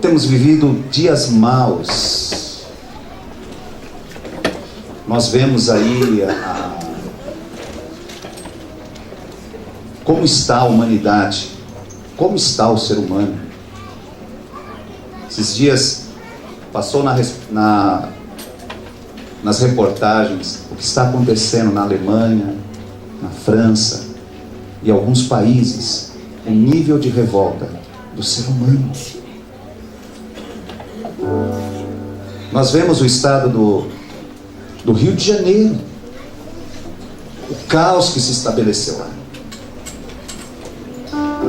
Temos vivido dias maus. Nós vemos aí como está a humanidade, como está o ser humano. Esses dias passou nas reportagens o que está acontecendo na Alemanha, na França e alguns países, o nível de revolta do ser humano. Nós vemos o estado do Rio de Janeiro, o caos que se estabeleceu lá.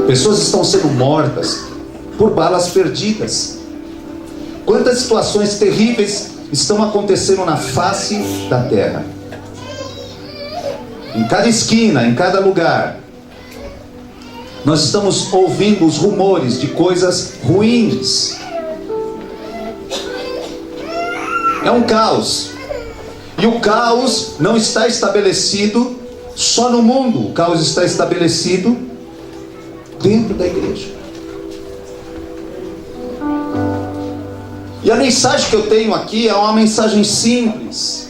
Pessoas estão sendo mortas por balas perdidas. Quantas situações terríveis estão acontecendo na face da terra. Em cada esquina, em cada lugar, nós estamos ouvindo os rumores de coisas ruins. É um caos. E o caos não está estabelecido só no mundo. O caos está estabelecido dentro da igreja. E a mensagem que eu tenho aqui é uma mensagem simples.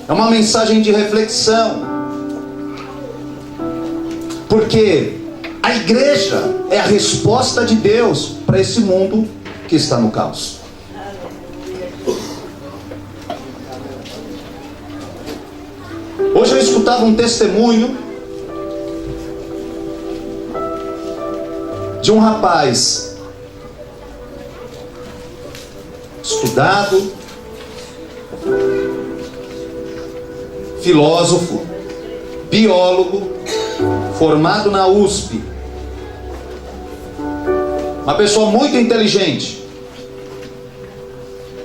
É uma mensagem de reflexão. Porque a igreja é a resposta de Deus para esse mundo que está no caos. Hoje eu escutava um testemunho de um rapaz estudado, filósofo, biólogo, formado na USP, uma pessoa muito inteligente,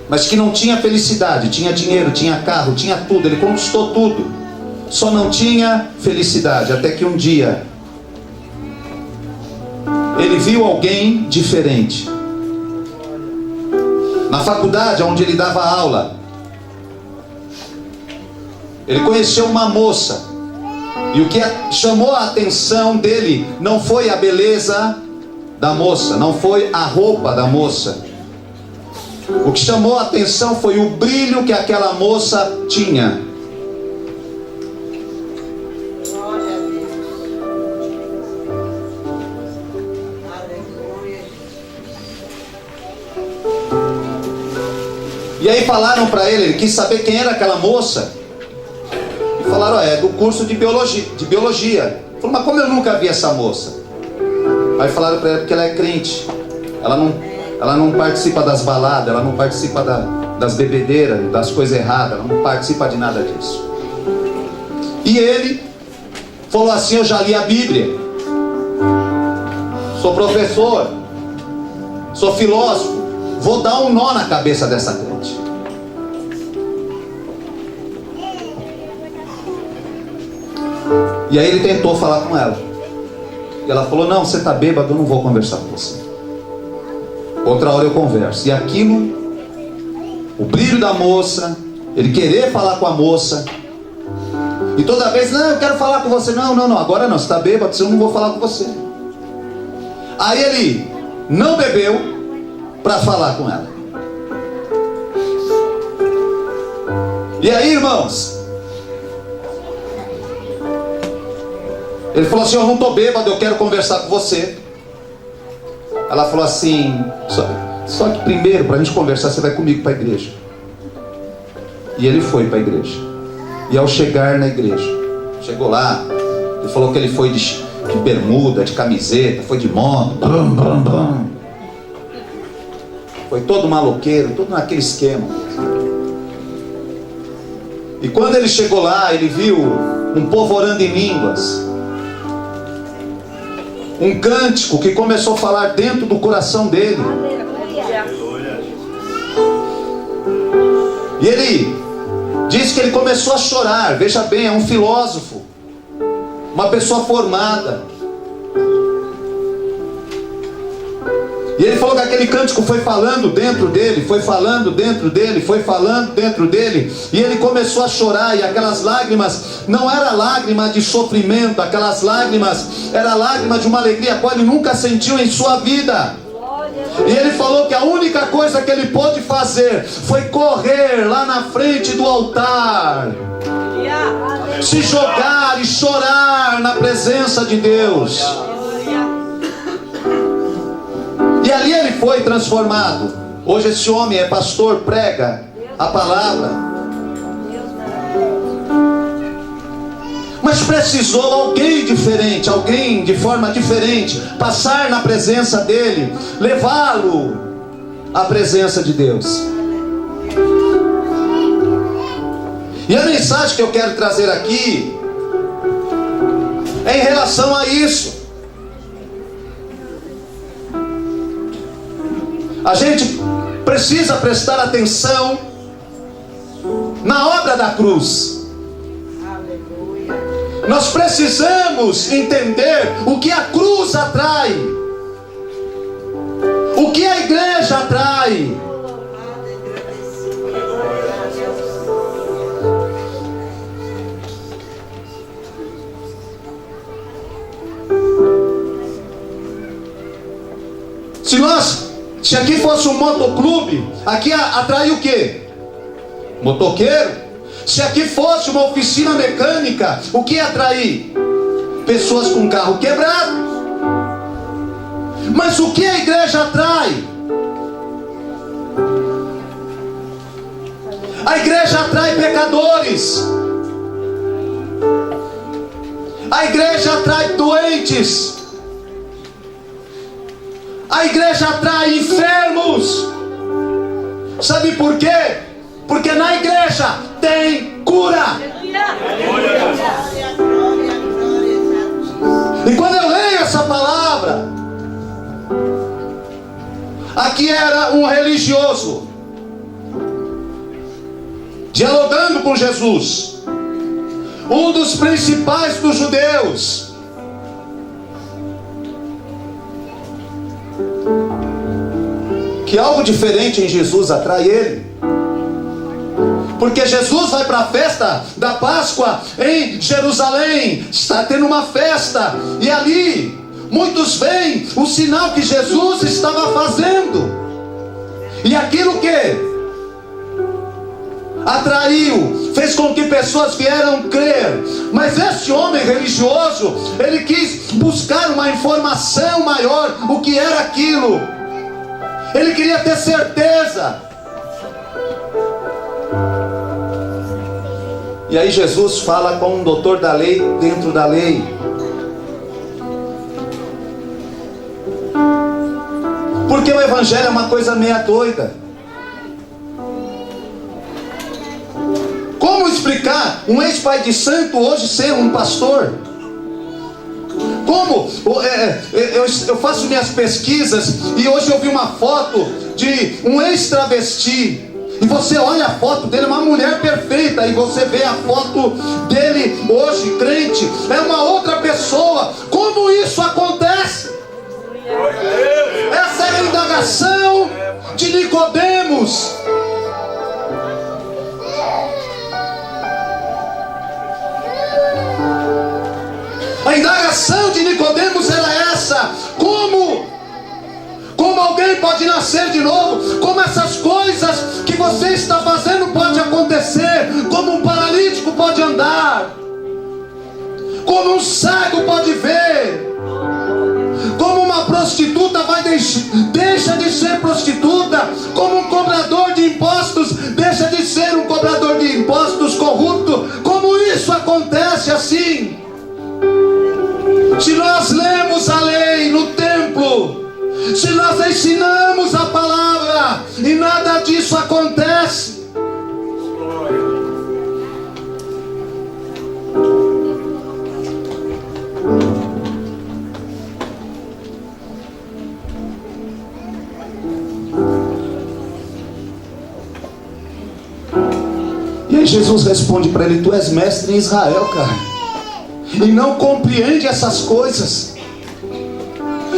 mas que não tinha felicidade. Tinha dinheiro, tinha carro, tinha tudo, ele conquistou tudo, só não tinha felicidade. Até que um dia ele viu alguém diferente. Na faculdade onde ele dava aula, ele conheceu uma moça. E o que chamou a atenção dele não foi a beleza da moça, não foi a roupa da moça. O que chamou a atenção foi o brilho que aquela moça tinha. E aí falaram para ele quis saber quem era aquela moça. E falaram, é do curso de biologia. Ele falou, mas como eu nunca vi essa moça? Aí falaram para ele, porque ela é crente. Ela não participa das baladas, ela não participa das bebedeiras, das coisas erradas, ela não participa de nada disso. E ele falou assim, eu já li a Bíblia, sou professor, sou filósofo, vou dar um nó na cabeça dessa crente. E aí ele tentou falar com ela. E ela falou, não, você está bêbado, eu não vou conversar com você. Outra hora eu converso. E aquilo, o brilho da moça, ele querer falar com a moça. E toda vez, não, eu quero falar com você. Não, agora não, você está bêbado, eu não vou falar com você. Aí ele não bebeu para falar com ela. E aí, irmãos, ele falou assim, eu não estou bêbado, eu quero conversar com você. Ela falou assim, só que primeiro, para a gente conversar, você vai comigo para a igreja. E ele foi para a igreja. E ao chegar na igreja, chegou lá, ele falou que ele foi de bermuda, de camiseta, foi de moto, foi todo maloqueiro, tudo naquele esquema. E quando ele chegou lá, ele viu um povo orando em línguas, um cântico que começou a falar dentro do coração dele. E ele diz que ele começou a chorar. Veja bem, é um filósofo, uma pessoa formada. E ele falou que aquele cântico foi falando dentro dele, foi falando dentro dele, foi falando dentro dele. E ele começou a chorar, e aquelas lágrimas não era lágrima de sofrimento, aquelas lágrimas era lágrima de uma alegria qual ele nunca sentiu em sua vida. E ele falou que a única coisa que ele pôde fazer foi correr lá na frente do altar, se jogar e chorar na presença de Deus. E ali ele foi transformado. Hoje esse homem é pastor, prega a palavra. Mas precisou alguém diferente, alguém de forma diferente, passar na presença dele, levá-lo à presença de Deus. E a mensagem que eu quero trazer aqui é em relação a isso. A gente precisa prestar atenção na obra da cruz. Nós precisamos entender o que a cruz atrai, o que a igreja atrai. Se aqui fosse um motoclube, aqui atrai o quê? Motoqueiro. Se aqui fosse uma oficina mecânica, o que atrai? Pessoas com carro quebrado. Mas o que a igreja atrai? A igreja atrai pecadores. A igreja atrai doentes. A igreja atrai enfermos. Sabe por quê? Porque na igreja tem cura. E quando eu leio essa palavra, aqui era um religioso dialogando com Jesus, um dos principais dos judeus. Que algo diferente em Jesus atrai ele. Porque Jesus vai para a festa da Páscoa em Jerusalém. Está tendo uma festa. E ali muitos veem o sinal que Jesus estava fazendo. E aquilo que atraiu, fez com que pessoas vieram crer. Mas esse homem religioso, ele quis buscar uma informação maior. O que era aquilo? Ele queria ter certeza. E aí Jesus fala com um doutor da lei dentro da lei. Porque o evangelho é uma coisa meia doida. Como explicar um ex-pai de santo hoje ser um pastor? Como? Eu faço minhas pesquisas e hoje eu vi uma foto de um ex-travesti. E você olha a foto dele, uma mulher perfeita. E você vê a foto dele hoje, crente. É uma outra pessoa. Como isso acontece? Essa é a indagação de Nicodemos. A indagação de Nicodemos era essa: como alguém pode nascer de novo? Como essas coisas que você está fazendo pode acontecer? Como um paralítico pode andar? Como um cego pode ver? Como uma prostituta deixa de ser prostituta? Como um cobrador de impostos deixa de ser um cobrador de impostos corrupto? Como isso acontece assim? Se nós lemos a lei no templo, se nós ensinamos a palavra e nada disso acontece, e aí Jesus responde para ele: tu és mestre em Israel, cara, e não compreende essas coisas.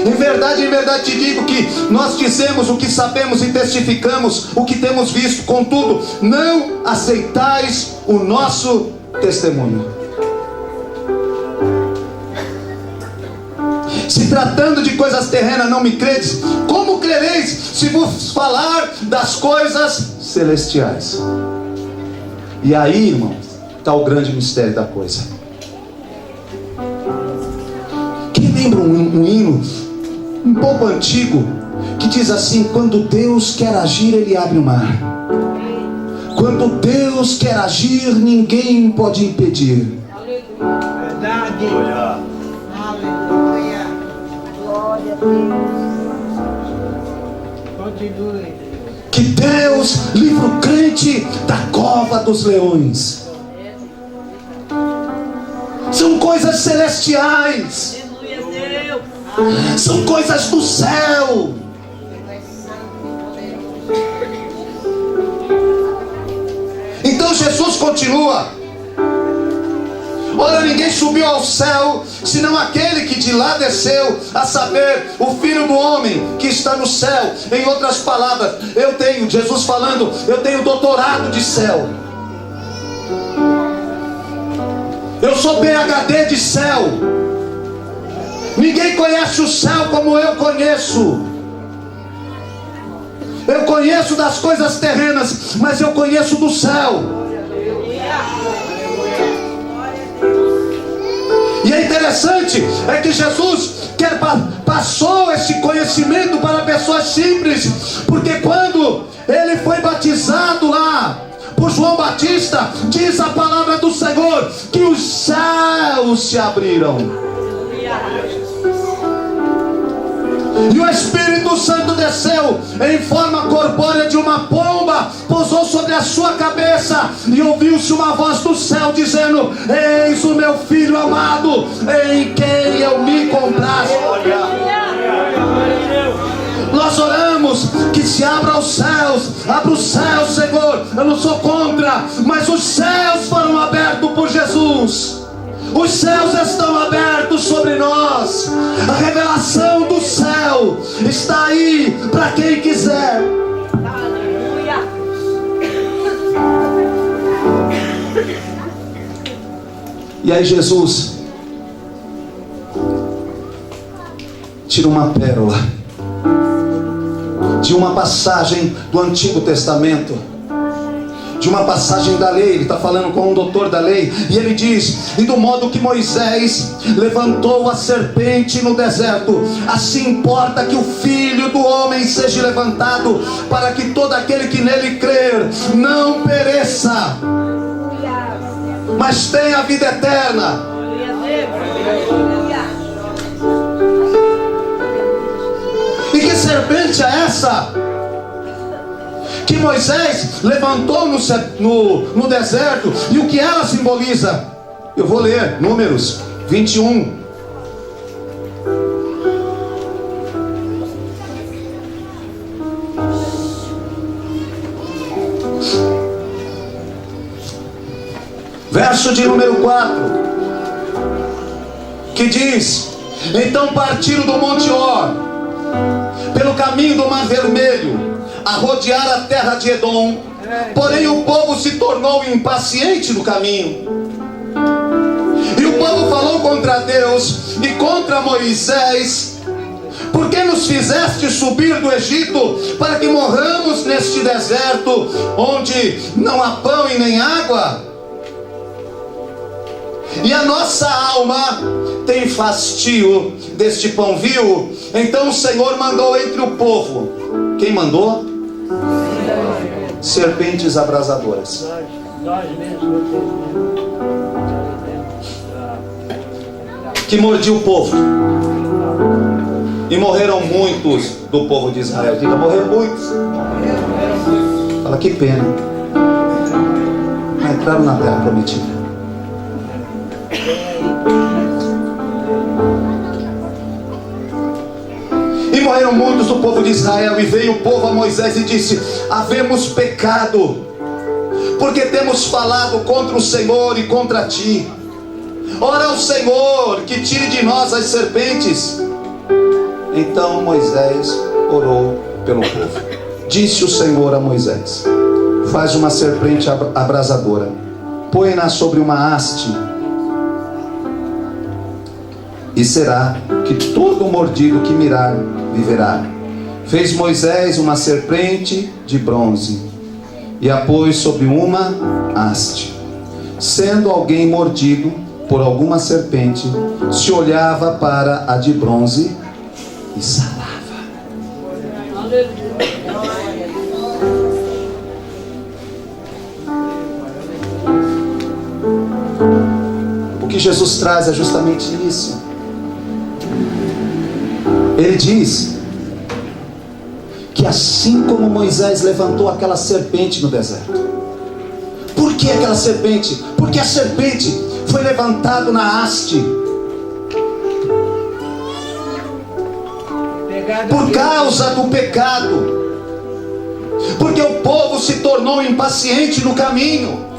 Em verdade te digo que nós dizemos o que sabemos e testificamos o que temos visto, contudo não aceitais o nosso testemunho. Se tratando de coisas terrenas não me credes, como crereis se vos falar das coisas celestiais. E aí, irmãos, está o grande mistério da coisa. Quem lembra um hino um pouco antigo que diz assim: quando Deus quer agir, Ele abre o mar. Quando Deus quer agir, ninguém pode impedir. Verdade. Aleluia. Glória a Deus. Continue. Que Deus livre o crente da cova dos leões. São coisas celestiais. São coisas do céu. Então Jesus continua: ora, ninguém subiu ao céu, senão aquele que de lá desceu, a saber, o Filho do Homem que está no céu. Em outras palavras, Jesus falando, eu tenho doutorado de céu. Eu sou PhD de céu. Ninguém conhece o céu como eu conheço. Eu conheço das coisas terrenas, mas eu conheço do céu. E é interessante, é que Jesus passou esse conhecimento para pessoas simples, porque quando ele foi batizado lá por João Batista, diz a palavra do Senhor que os céus se abriram e o Espírito Santo desceu em forma corpórea de uma pomba, pousou sobre a sua cabeça, e ouviu-se uma voz do céu dizendo: eis o meu Filho amado, em quem eu me comprazo. Nós oramos que se abra os céus, Senhor. Eu não sou contra, mas os céus foram abertos por Jesus. Os céus estão abertos sobre nós. A revelação do céu está aí para quem quiser. Aleluia. E aí Jesus tira uma pérola de uma passagem do Antigo Testamento, de uma passagem da lei. Ele está falando com um doutor da lei, e ele diz: e do modo que Moisés levantou a serpente no deserto, assim importa que o Filho do Homem seja levantado, para que todo aquele que nele crer não pereça, mas tenha a vida eterna. E que serpente é essa que Moisés levantou no deserto, e o que ela simboliza? Eu vou ler Números 21. Verso de número 4, que diz: então partiram do Monte Or pelo caminho do Mar Vermelho, a rodear a terra de Edom. Porém o povo se tornou impaciente no caminho, e o povo falou contra Deus e contra Moisés: por que nos fizeste subir do Egito para que morramos neste deserto, onde não há pão e nem água? E a nossa alma tem fastio deste pão vil. Então o Senhor mandou entre o povo. Quem mandou? Serpentes abrasadoras. Que mordiam o povo. E morreram muitos do povo de Israel. Diga: morreram muitos. Fala: que pena. Não entraram na terra prometida. E morreram muitos do povo de Israel. E veio o povo a Moisés e disse: havemos pecado, porque temos falado contra o Senhor e contra ti. Ora ao Senhor que tire de nós as serpentes. Então Moisés orou pelo povo. Disse o Senhor a Moisés: faz uma serpente abrasadora, põe-na sobre uma haste, e será que todo mordido que mirar viverá. Fez Moisés uma serpente de bronze e a pôs sobre uma haste. Sendo alguém mordido por alguma serpente, se olhava para a de bronze e salava. O que Jesus traz é justamente isso. Ele diz que assim como Moisés levantou aquela serpente no deserto. Por que aquela serpente? Porque a serpente foi levantada na haste. Por causa do pecado. Porque o povo se tornou impaciente no caminho.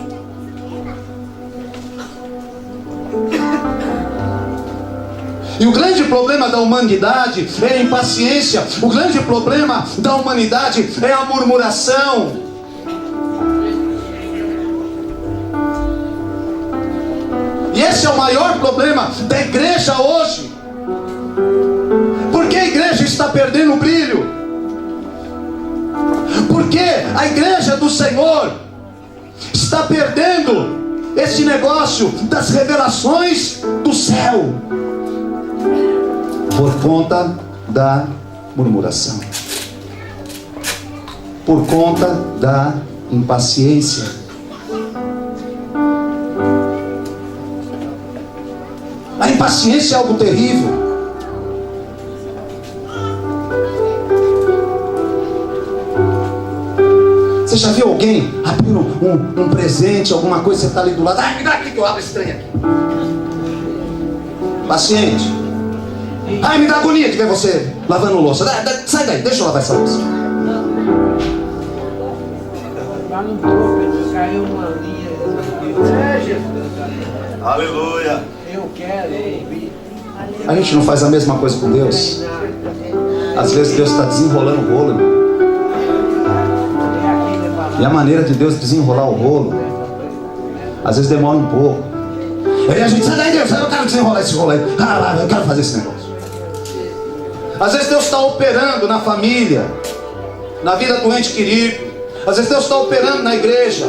E o grande problema da humanidade é a impaciência. O grande problema da humanidade é a murmuração. E esse é o maior problema da igreja hoje. Porque a igreja está perdendo o brilho. Porque a igreja do Senhor está perdendo esse negócio das revelações do céu. Por conta da murmuração. Por conta da impaciência. A impaciência é algo terrível. Você já viu alguém abrindo um presente, alguma coisa, você está ali do lado, me dá aqui que eu abro esse trem aqui. Paciente. Ai, me dá agonia de ver você lavando louça. Sai daí, deixa eu lavar essa louça. Lá no topo, caiu uma linha. Aleluia. Eu quero ouvir. A gente não faz a mesma coisa com Deus. Às vezes Deus está desenrolando o rolo. E a maneira de Deus desenrolar o rolo, às vezes demora um pouco. Aí a gente sai daí, Deus, eu quero desenrolar esse rolo aí. Eu quero fazer esse negócio. Às vezes Deus está operando na família, na vida do ente querido. Às vezes Deus está operando na igreja.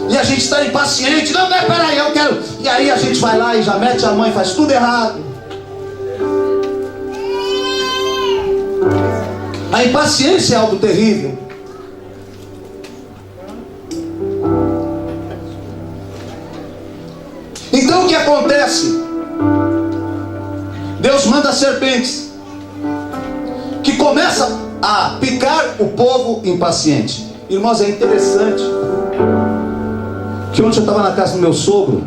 E a gente está impaciente. Não, peraí, eu quero. E aí a gente vai lá e já mete a mãe, faz tudo errado. A impaciência é algo terrível. Então o que acontece? Deus manda serpentes que começam a picar o povo impaciente. Irmãos, é interessante que ontem eu estava na casa do meu sogro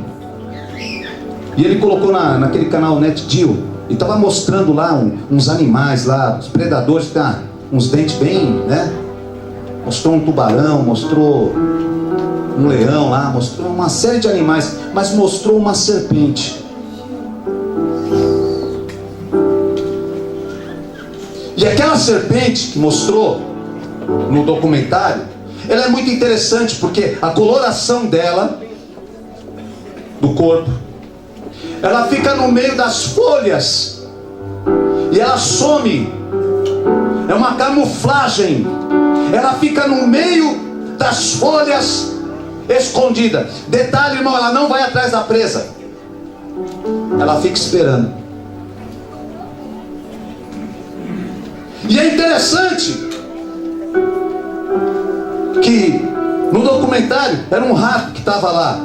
e ele colocou naquele canal NetGeo e estava mostrando lá uns animais lá, os predadores, tá, uns dentes bem, né? Mostrou um tubarão, mostrou um leão lá, mostrou uma série de animais, mas mostrou uma serpente. E aquela serpente que mostrou no documentário, ela é muito interessante porque a coloração dela, do corpo, ela fica no meio das folhas e ela some. É uma camuflagem. Ela fica no meio das folhas, escondida. Detalhe, irmão, ela não vai atrás da presa. Ela fica esperando. E é interessante que no documentário era um rato que estava lá.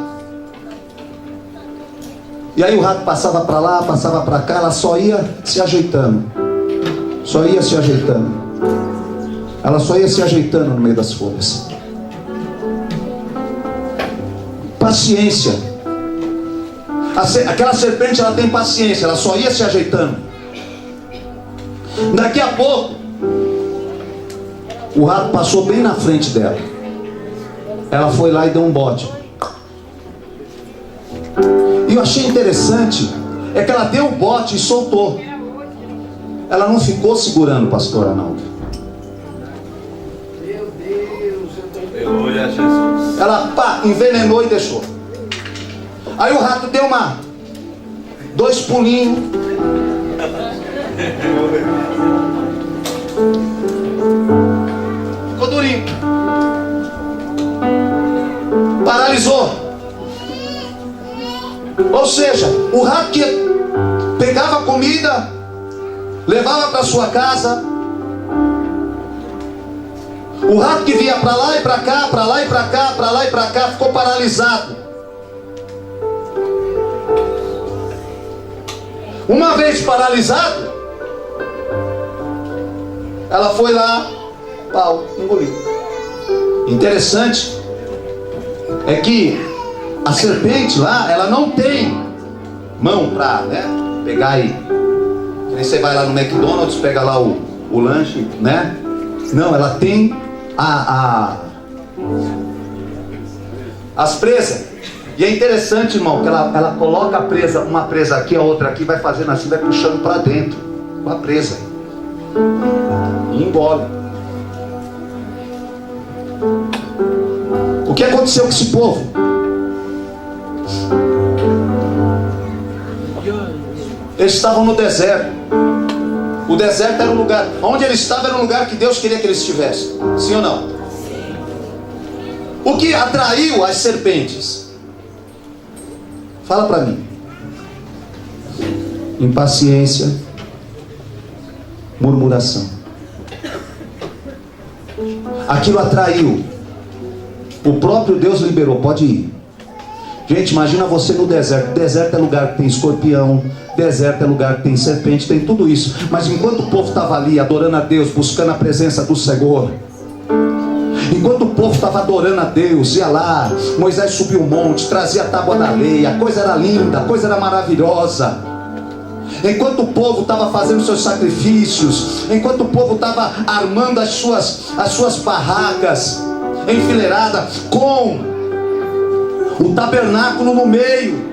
E aí o rato passava para lá, passava para cá, ela só ia se ajeitando. Só ia se ajeitando. Ela só ia se ajeitando no meio das folhas. Paciência. Aquela serpente, ela tem paciência, ela só ia se ajeitando. Daqui a pouco o rato passou bem na frente dela. Ela foi lá e deu um bote. E eu achei interessante é que ela deu o bote e soltou. Ela não ficou segurando, pastor Arnaldo. Meu Deus, eu tô... Aleluia, Jesus. Ela envenenou e deixou. Aí o rato deu dois pulinhos. paralisou. Ou seja, o rato que pegava comida, levava para sua casa. O rato que vinha para lá e para cá, para lá e para cá, para lá e para cá, ficou paralisado. Uma vez paralisado, ela foi lá, pau, engoliu. Interessante é que a serpente lá, ela não tem mão para, né, pegar aí. Aí você vai lá no McDonald's, pega lá o lanche, né? Não, ela tem as presas. E é interessante, irmão, que ela coloca a presa, uma presa aqui, a outra aqui, vai fazendo assim, vai puxando para dentro com a presa e engole. O que aconteceu com esse povo? Eles estavam no deserto. O deserto era um lugar, onde eles estavam era um lugar que Deus queria que eles estivessem. Sim ou não? Sim. O que atraiu as serpentes? Fala para mim. Impaciência, murmuração. Aquilo atraiu. O próprio Deus liberou, pode ir. Gente, imagina você no deserto. Deserto é lugar que tem escorpião, deserto é lugar que tem serpente, tem tudo isso. Mas enquanto o povo estava ali adorando a Deus, buscando a presença do Senhor, enquanto o povo estava adorando a Deus, ia lá, Moisés subiu o monte, trazia a tábua da lei, a coisa era linda, a coisa era maravilhosa. Enquanto o povo estava fazendo seus sacrifícios, enquanto o povo estava armando as suas barracas enfileirada, com o tabernáculo no meio,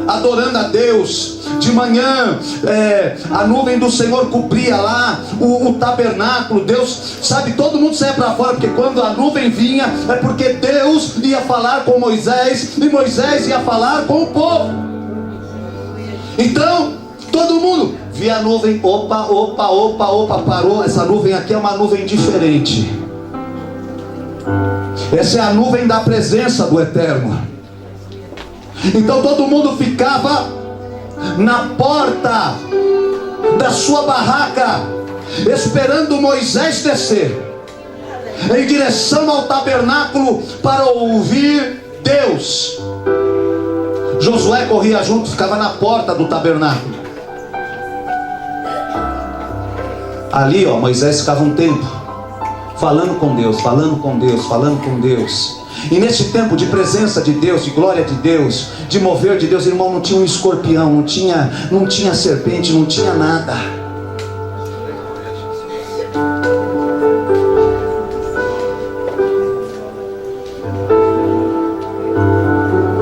adorando a Deus. De manhã a nuvem do Senhor cobria lá o tabernáculo. Deus, sabe, todo mundo saia para fora, porque quando a nuvem vinha, é porque Deus ia falar com Moisés, e Moisés ia falar com o povo. Então todo mundo via a nuvem. Opa, parou. Essa nuvem aqui é uma nuvem diferente. Essa é a nuvem da presença do Eterno. Então todo mundo ficava na porta da sua barraca, esperando Moisés descer em direção ao tabernáculo para ouvir Deus. Josué corria junto, ficava na porta do tabernáculo. Ali, Moisés ficava um tempo falando com Deus, falando com Deus, falando com Deus. E nesse tempo de presença de Deus, de glória de Deus, de mover de Deus, irmão, não tinha um escorpião, não tinha serpente, não tinha nada.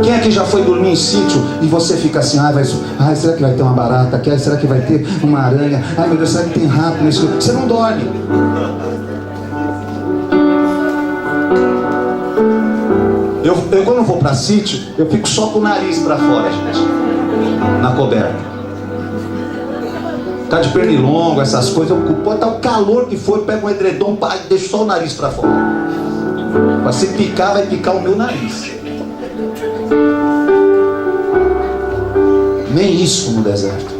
Quem aqui já foi dormir em sítio e você fica assim, será que vai ter uma barata aqui? Será que vai ter uma aranha? Ai meu Deus, será que tem rato nesse? Você não dorme. Eu quando vou para sítio, eu fico só com o nariz para fora, gente, na coberta. Tá de pernilongo, essas coisas, pode estar o calor que for, pega um edredom, e deixa só o nariz para fora. Para se picar, vai picar o meu nariz. Nem isso no deserto.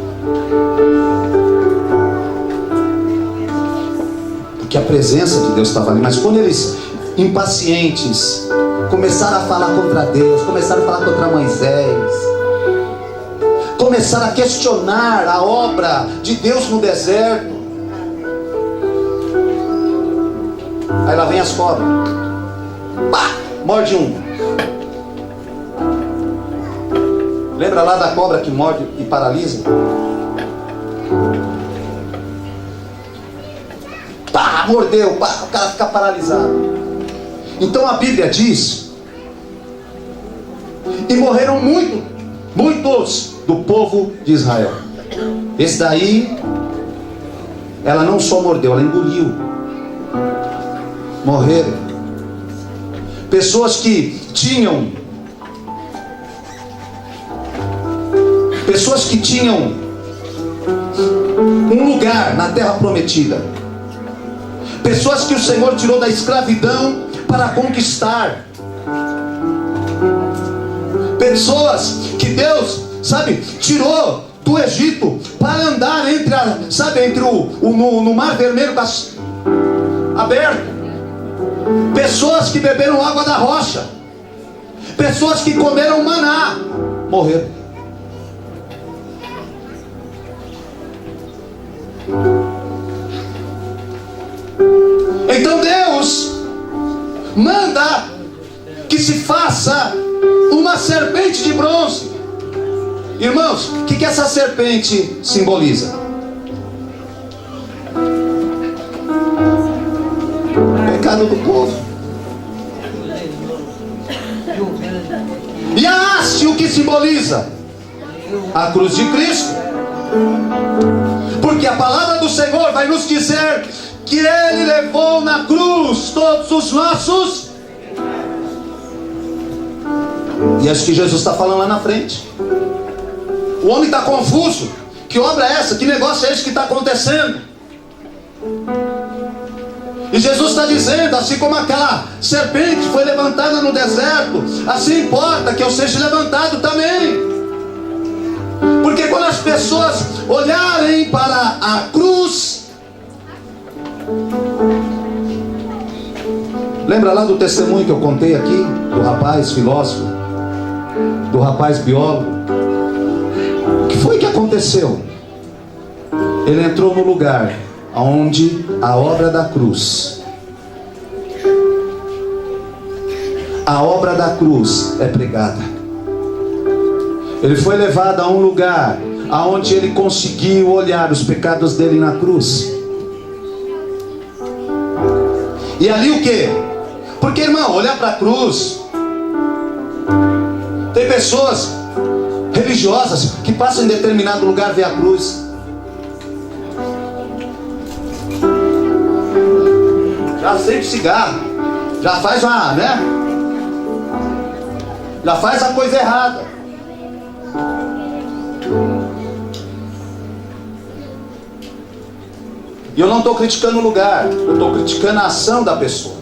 Porque a presença de Deus estava ali. Mas quando eles, impacientes, começaram a falar contra Deus, começaram a falar contra Moisés, começaram a questionar a obra de Deus no deserto, aí lá vem as cobras, pá, morde um. Lembra lá da cobra que morde e paralisa? Pá, mordeu, pá, o cara fica paralisado. Então a Bíblia diz: e morreram muitos do povo de Israel. Esse daí, ela não só mordeu, ela engoliu. Morreram. Pessoas que tinham um lugar na terra prometida. Pessoas que o Senhor tirou da escravidão para conquistar. Pessoas que Deus, sabe, tirou do Egito para andar entre no Mar Vermelho aberto. Pessoas que beberam água da rocha. Pessoas que comeram maná, morreram. Então Deus manda que se faça uma serpente de bronze. Irmãos, o que essa serpente simboliza? O pecado do povo. E a haste, o que simboliza? A cruz de Cristo. Porque a palavra do Senhor vai nos dizer que Ele levou na cruz todos os nossos. E acho que Jesus está falando lá na frente. O homem está confuso. Que obra é essa? Que negócio é esse que está acontecendo? E Jesus está dizendo, assim como aquela serpente foi levantada no deserto, assim importa que eu seja levantado também. Porque quando as pessoas olharem para a cruz, lembra lá do testemunho que eu contei aqui, do rapaz filósofo, do rapaz biólogo? O que foi que aconteceu? Ele entrou no lugar onde a obra da cruz, é pregada. Ele foi levado a um lugar aonde ele conseguiu olhar os pecados dele na cruz. E ali o que? Porque, irmão, olhar para a cruz, tem pessoas religiosas que passam em determinado lugar ver a cruz, já acende cigarro, já faz já faz a coisa errada. E eu não estou criticando o lugar, eu estou criticando a ação da pessoa.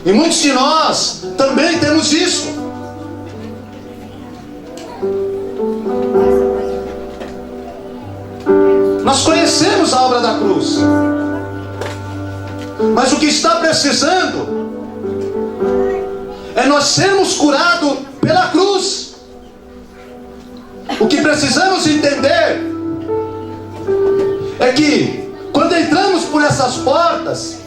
E muitos de nós também temos isso. Nós conhecemos a obra da cruz, mas o que está precisando é nós sermos curados pela cruz. O que precisamos entender é que quando entramos por essas portas,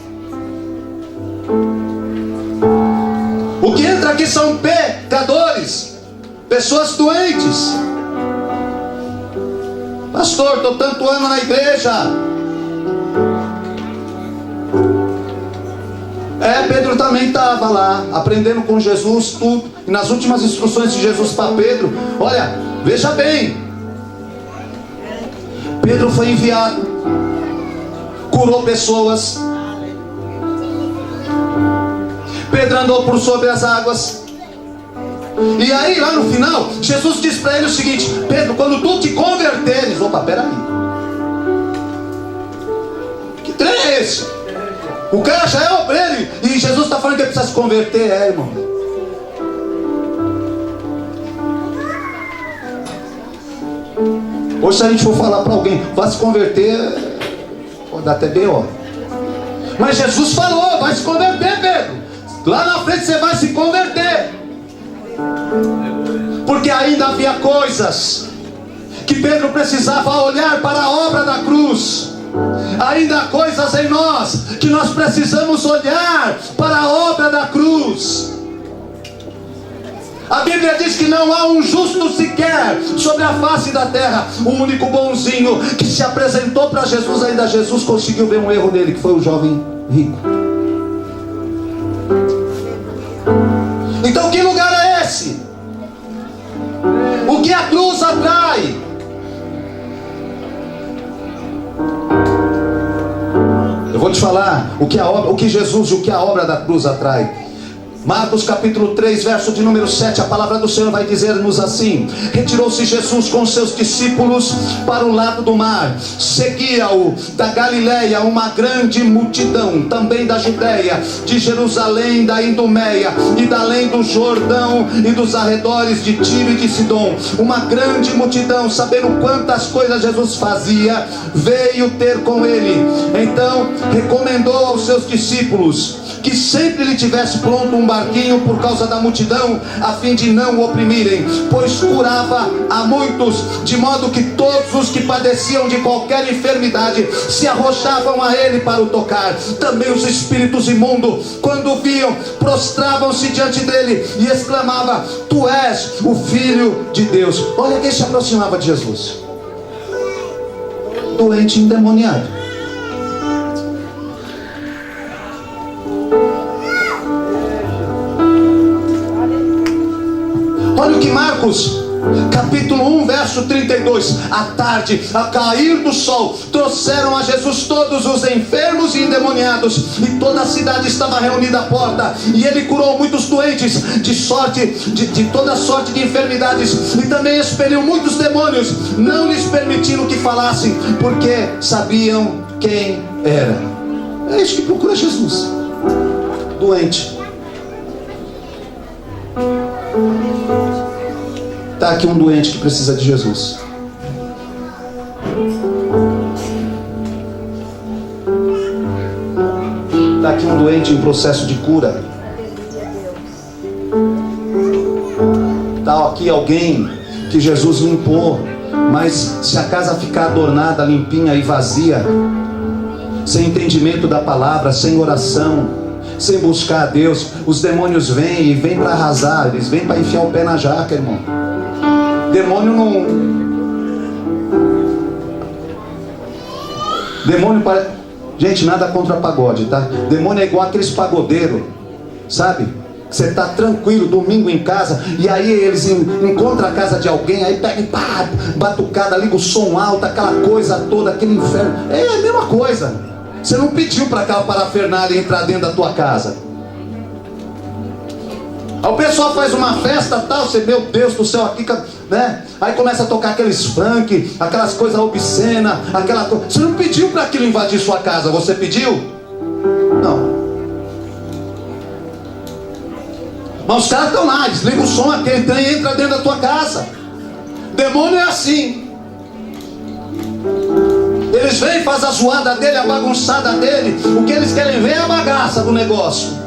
o que entra aqui são pecadores, pessoas doentes. Pastor, estou tanto ano na igreja. Pedro também estava lá, aprendendo com Jesus tudo. E nas últimas instruções de Jesus para Pedro, olha, veja bem, Pedro foi enviado, curou pessoas. Pedro andou por sobre as águas. E aí lá no final, Jesus diz para ele o seguinte: Pedro, quando tu te converteres, opa, peraí, que trem é esse? O cara já é obreiro e Jesus está falando que ele precisa se converter. Irmão, hoje se a gente for falar para alguém, vai se converter, pode dar até B.O. Mas Jesus falou, vai se converter, Pedro. Lá na frente você vai se converter. Porque ainda havia coisas que Pedro precisava olhar para a obra da cruz. Ainda há coisas em nós que nós precisamos olhar para a obra da cruz. A Bíblia diz que não há um justo sequer sobre a face da terra. O único bonzinho que se apresentou para Jesus, ainda Jesus conseguiu ver um erro nele, que foi o jovem rico. Então que lugar é esse? O que a cruz atrai? Eu vou te falar o que Jesus e o que a obra da cruz atrai. Marcos capítulo 3, verso de número 7, a palavra do Senhor vai dizer-nos assim: retirou-se Jesus com seus discípulos para o lado do mar. Seguia-o da Galileia uma grande multidão, também da Judeia, de Jerusalém, da Idumeia e da além do Jordão e dos arredores de Tiro e de Sidom. Uma grande multidão, sabendo quantas coisas Jesus fazia, veio ter com ele. Então recomendou aos seus discípulos que sempre lhe tivesse pronto um barquinho por causa da multidão, a fim de não o oprimirem, pois curava a muitos, de modo que todos os que padeciam de qualquer enfermidade se arrojavam a ele para o tocar. Também os espíritos imundos, quando o viam, prostravam-se diante dele e exclamavam: tu és o Filho de Deus. Olha quem se aproximava de Jesus: doente endemoniado. Olha o que Marcos capítulo 1, verso 32: à tarde, a cair do sol, trouxeram a Jesus todos os enfermos e endemoniados, e toda a cidade estava reunida à porta, e ele curou muitos doentes de toda sorte de enfermidades, e também expeliu muitos demônios, não lhes permitindo que falassem, porque sabiam quem era. É isso que procura Jesus: doente. Está aqui um doente que precisa de Jesus. Está aqui um doente em processo de cura. Está aqui alguém que Jesus limpou, mas se a casa ficar adornada, limpinha e vazia, sem entendimento da palavra, sem oração, sem buscar a Deus, os demônios vêm e vêm para arrasar, eles vêm para enfiar o pé na jaca, irmão. Demônio não. Demônio para. Gente, nada contra pagode, tá? Demônio é igual aqueles pagodeiros, sabe? Você tá tranquilo, domingo em casa, e aí eles encontram a casa de alguém, aí pega e pá, batucada, liga o som alto, aquela coisa toda, aquele inferno. É a mesma coisa. Você não pediu para aquela parafernália entrar dentro da tua casa. Aí o pessoal faz uma festa tal, você, meu Deus do céu, aqui, né? Aí começa a tocar aqueles funk, aquelas coisas obscenas, aquela coisa. Você não pediu para aquilo invadir sua casa, você pediu? Não. Mas os caras estão lá, desliga o som, aquele trem entra dentro da tua casa. Demônio é assim. Eles vêm, fazem a zoada dele, a bagunçada dele. O que eles querem ver é a bagaça do negócio.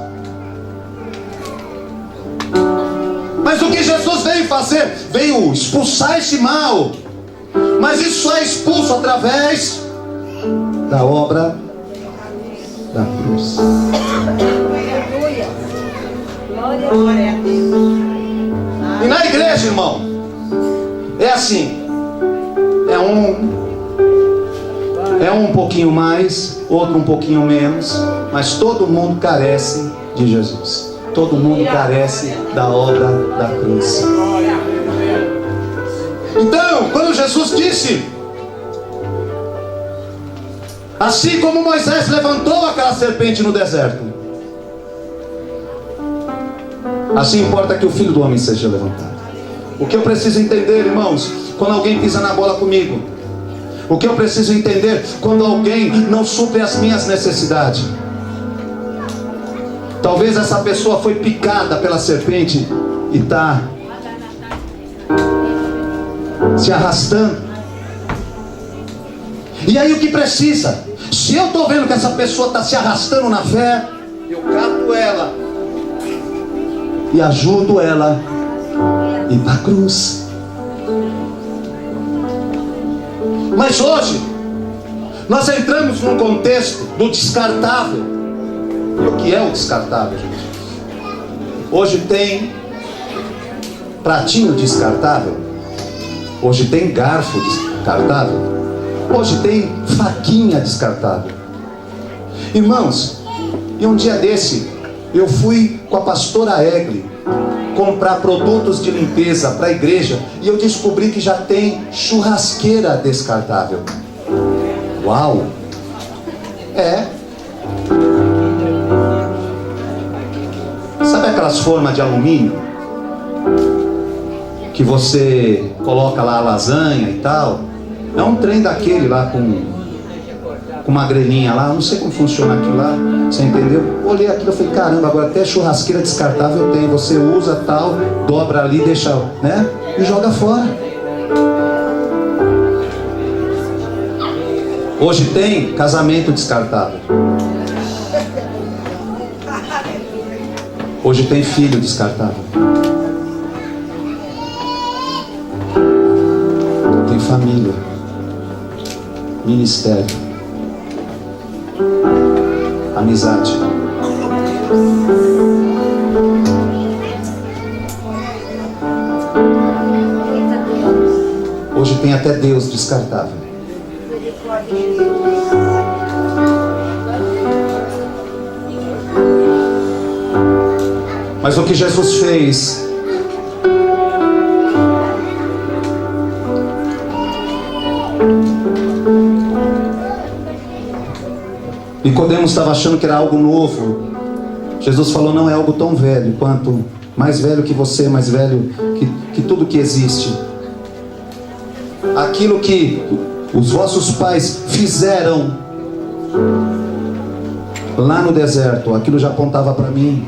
Mas o que Jesus veio fazer? Veio expulsar esse mal. Mas isso só é expulso através da obra da cruz. Glória a Deus. E na igreja, irmão, é assim: é um pouquinho mais, outro um pouquinho menos, mas todo mundo carece de Jesus. Todo mundo carece da obra da cruz. Então, quando Jesus disse: assim como Moisés levantou aquela serpente no deserto, assim importa que o Filho do Homem seja levantado. O que eu preciso entender, irmãos, quando alguém pisa na bola comigo? O que eu preciso entender quando alguém não supre as minhas necessidades? Talvez essa pessoa foi picada pela serpente e está se arrastando. E aí o que precisa? Se eu estou vendo que essa pessoa está se arrastando na fé, eu cato ela e ajudo ela a ir para a cruz. Mas hoje nós entramos num contexto do descartável. E o que é o descartável, gente? Hoje tem pratinho descartável. Hoje tem garfo descartável. Hoje tem faquinha descartável. Irmãos, e um dia desse eu fui com a pastora Egli comprar produtos de limpeza para a igreja, e eu descobri que já tem churrasqueira descartável. Uau! É. Sabe aquela aquelas formas de alumínio que você coloca lá a lasanha e tal. É um trem daquele lá com uma grelhinha lá. Eu não sei como funciona aquilo lá. Você entendeu? Olhei aquilo e falei, caramba, agora até churrasqueira descartável tem. Você usa tal, dobra ali, deixa, né? E joga fora. Hoje tem casamento descartável. Hoje tem filho descartável. Tem família, ministério, amizade. Hoje tem até Deus descartável. Mas o que Jesus fez Nicodemos estava achando que era algo novo. Jesus falou, não é algo tão velho quanto, mais velho que você, mais velho que tudo que existe. Aquilo que os vossos pais fizeram lá no deserto, aquilo já apontava para mim.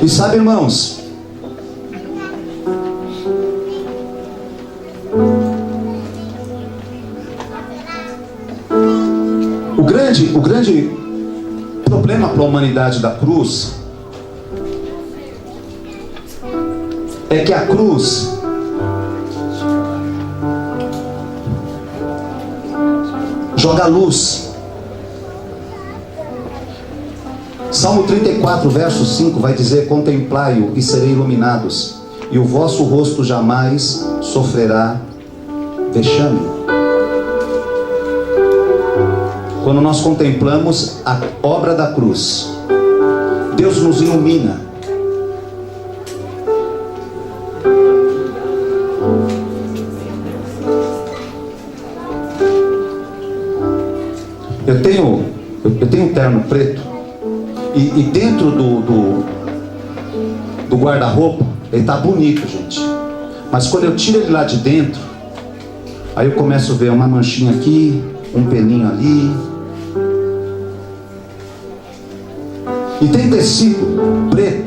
E sabe, irmãos, o grande problema para a humanidade da cruz é que a cruz joga luz. Salmo 34, verso 5 vai dizer, contemplai-o e serei iluminados, e o vosso rosto jamais sofrerá vexame. Quando nós contemplamos a obra da cruz, Deus nos ilumina. Eu tenho um terno preto, e dentro do guarda-roupa ele está bonito, gente, mas quando eu tiro ele lá de dentro, aí eu começo a ver uma manchinha aqui, um pelinho ali. E tem tecido preto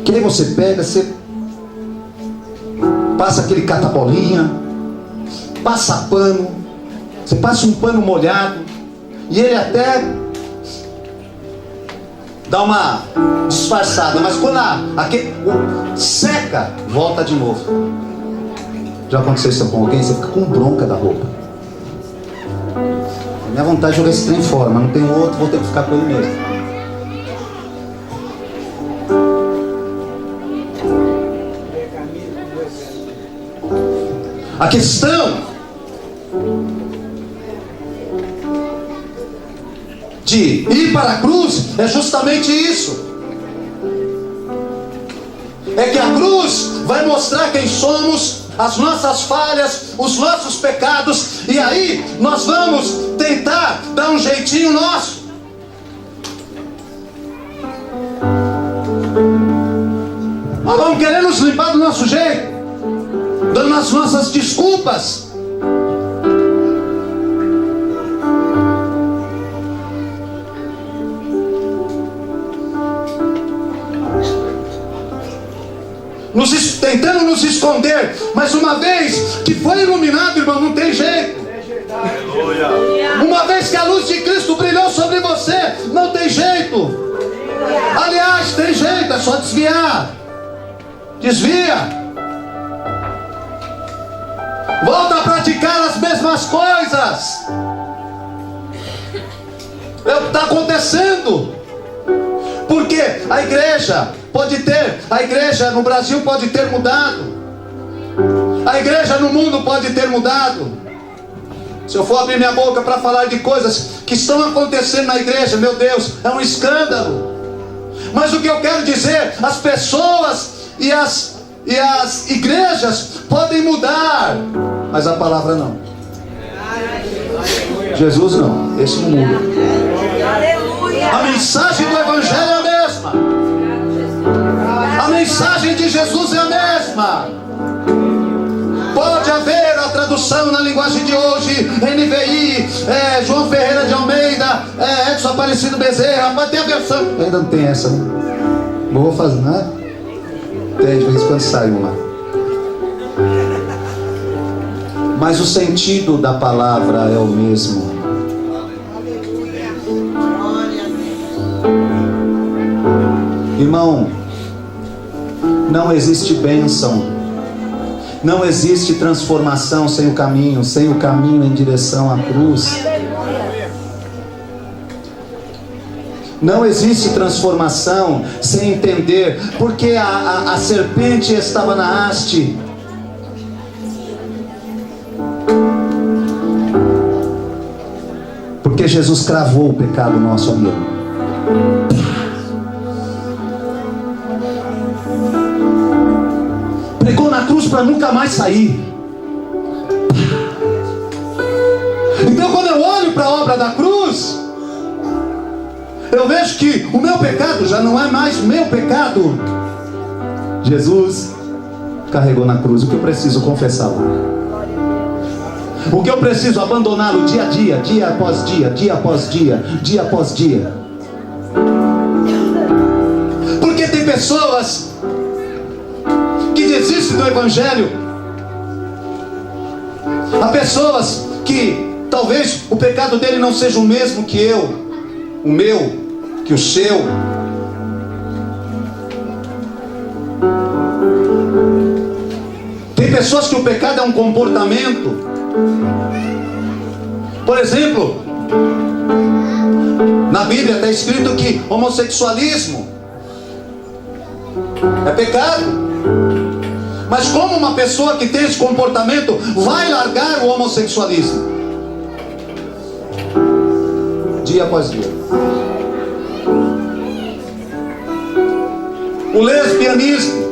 que aí você pega, você passa aquele catabolinha, passa pano, você passa um pano molhado, e ele até dá uma disfarçada, mas quando seca, volta de novo. Já aconteceu isso com alguém? Você fica com bronca da roupa. Minha vontade de jogar esse trem fora, mas não tem outro, vou ter que ficar com ele mesmo. A questão de ir para a cruz é justamente isso. É que a cruz vai mostrar quem somos, as nossas falhas, os nossos pecados, e aí nós vamos tentar dar um jeitinho nosso. Nós vamos querer nos limpar do nosso jeito, dando as nossas desculpas. Tentando nos esconder, mas uma vez que foi iluminado, irmão, não tem jeito. Uma vez que a luz de Cristo brilhou sobre você, não tem jeito. Aliás, tem jeito, é só desviar. Desvia. Volta a praticar as mesmas coisas. É o que está acontecendo. Porque a igreja no Brasil pode ter mudado. A igreja no mundo pode ter mudado. Se eu for abrir minha boca para falar de coisas que estão acontecendo na igreja, meu Deus, é um escândalo. Mas o que eu quero dizer, as pessoas e as igrejas podem mudar, mas a palavra não. Jesus não, esse não muda. Aleluia. mensagem do Evangelho é a mesma. A mensagem de Jesus é a mesma. Pode haver a tradução na linguagem de hoje, NVI, João Ferreira de Almeida, Edson Aparecido Bezerra, mas tem a versão. Ainda não tem essa, né? Não vou fazer, né? Tem, de vez em quando sai uma. Mas o sentido da palavra é o mesmo. Irmão, não existe bênção, não existe transformação sem o caminho em direção à cruz. Não existe transformação sem entender porque a serpente estava na haste. Porque Jesus cravou o pecado nosso, amigo. Pregou na cruz para nunca mais sair. Então quando eu olho para a obra da cruz, eu vejo que o meu pecado já não é mais meu pecado. Jesus carregou na cruz. O que eu preciso confessar lá? O que eu preciso abandoná-lo dia a dia, dia após dia, dia após dia, dia após dia. Porque tem pessoas que desistem do Evangelho. Há pessoas que talvez o pecado dele não seja o mesmo que eu, o meu, que o seu. Tem pessoas que o pecado é um comportamento. Por exemplo, na Bíblia está escrito que homossexualismo é pecado. Mas como uma pessoa que tem esse comportamento vai largar o homossexualismo? Dia após dia. O lesbianismo.